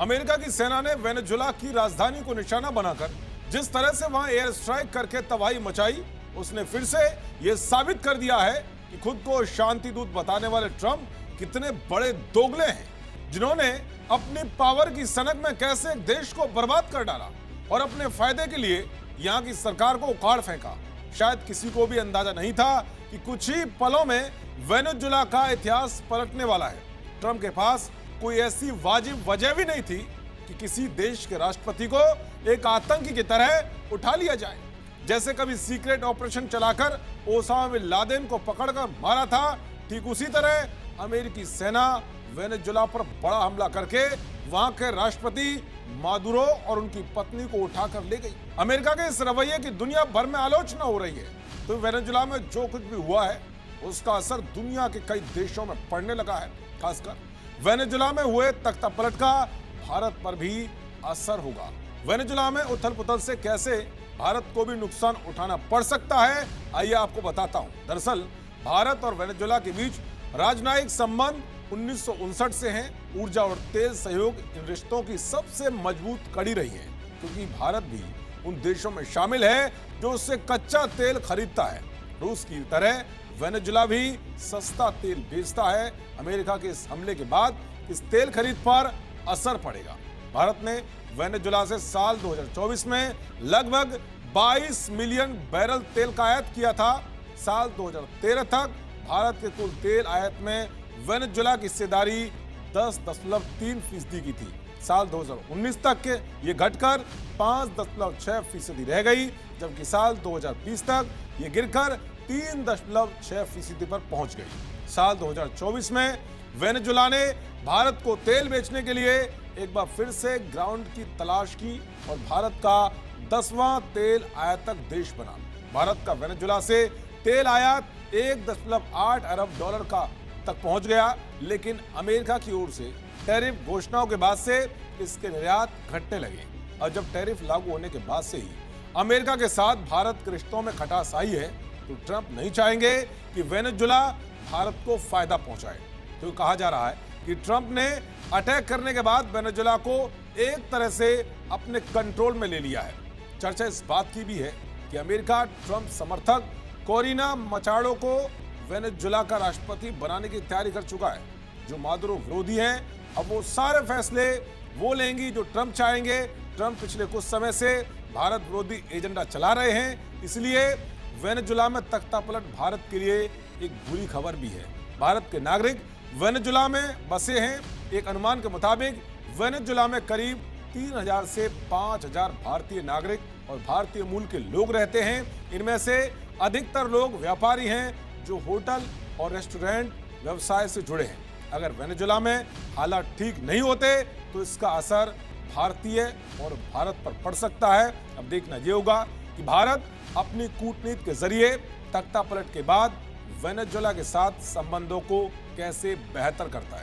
America की सेना ने वेनेजुला की राजधानी को निशाना बनाकर जिस तरह से वहां एयर स्ट्राइक करके तबाही मचाई, उसने फिर से यह साबित कर दिया है कि खुद को शांति दूत बताने वाले ट्रंप कितने बड़े दोगले हैं, जिन्होंने अपनी पावर की सनक में कैसे एक देश को बर्बाद कर डाला और अपने फायदे के लिए यहां की सरकार को उखाड़ फेंका। शायद किसी को भी अंदाजा नहीं था कि कुछ ही पलों में वेनेजुला का इतिहास पलटने वाला है। ट्रंप के पास कोई ऐसी वाजिब वजह भी नहीं थी कि किसी देश के राष्ट्रपति को एक आतंकी की तरह उठा लिया जाए। जैसे कभी सीक्रेट ऑपरेशन चलाकर ओसामा बिन लादेन को पकड़कर मारा था, ठीक उसी तरह अमेरिकी सेना वेनेजुला पर बड़ा हमला करके वहां के राष्ट्रपति मादुरो और उनकी पत्नी को उठाकर ले गई। अमेरिका के इस रवैये की दुनिया भर में आलोचना हो रही है। तो वेनेजुला में जो कुछ भी हुआ है उसका असर दुनिया के कई देशों में पड़ने लगा है। खासकर वेनेजुला में हुए तख्तापलट का भारत पर भी असर होगा। वेनेजुला में उथल पुथल से कैसे भारत को भी नुकसान उठाना पड़ सकता है, आइए आपको बताता हूं। दरअसल भारत और वेनेजुला के बीच राजनयिक संबंध 1959 से हैं। ऊर्जा और तेल सहयोग इन रिश्तों की सबसे मजबूत कड़ी रही है, क्योंकि भारत भी उन देशों में शामिल है जो उससे कच्चा तेल खरीदता है। रूस की तरह वेनेजुला भी सस्ता तेल बेचता है। अमेरिका के इस हमले के बाद इस तेल खरीद पर असर पड़ेगा। भारत ने वेनेजुला से साल 2024 में लगभग 22 मिलियन बैरल तेल का आयात किया था। साल 2013 तक भारत के कुल तेल आयात में वेनेजुला की हिस्सेदारी 10.3% की थी। साल 2019 तक ये घटकर 5.6% रह गई, जबकि साल 2020 तक ये गिरकर 3.6% पर पहुंच गई। साल 2024 में वेनेजुला ने भारत को तेल बेचने के लिए एक बार फिर से ग्राउंड की तलाश की और भारत का 10वां तेल आयातक देश बना। भारत का वेनेजुला से तेल आयात 1.8 अरब डॉलर का तक पहुंच गया, लेकिन अमेरिका की ओर से टैरिफ घोषणाओं के बाद से इसके निर्यात घटने लगे। और जब टैरिफ लागू होने के बाद से ही अमेरिका के साथ भारत के रिश्तों में खटास आई है, तो ट्रंप नहीं चाहेंगे कि वेनेजुला भारत को फायदा पहुंचाए। तो कहा जा रहा है कि ट्रंप ने अटैक करने के बाद वेनेजुला को एक तरह से अपने कंट्रोल में ले लिया है। चर्चा इस बात की भी है कि अमेरिका ट्रंप समर्थक कोरिना मचाडो को वेनेजुला का राष्ट्रपति बनाने की तैयारी कर चुका है। जो मादुरो विरोधी हैं, अब वो सारे फैसले वो लेंगी जो ट्रंप चाहेंगे। ट्रंप पिछले कुछ समय से भारत विरोधी एजेंडा चला रहे हैं, इसलिए वेनेजुला में तख्तापलट भारत के लिए एक बुरी खबर भी है। भारत के नागरिक वेनेजुला में बसे हैं। एक अनुमान के मुताबिक वेनेजुला में करीब 3000 से 5000 भारतीय नागरिक और भारतीय मूल के लोग रहते हैं। इनमें से अधिकतर लोग व्यापारी हैं जो होटल और रेस्टोरेंट व्यवसाय से जुड़े हैं। अगर वेनेजुला में हालात ठीक नहीं होते तो इसका असर भारतीय और भारत पर पड़ सकता है। अब देखना यह होगा कि भारत अपनी कूटनीति के जरिए तख्तापलट के बाद वेनेजुला के साथ संबंधों को कैसे बेहतर करता है।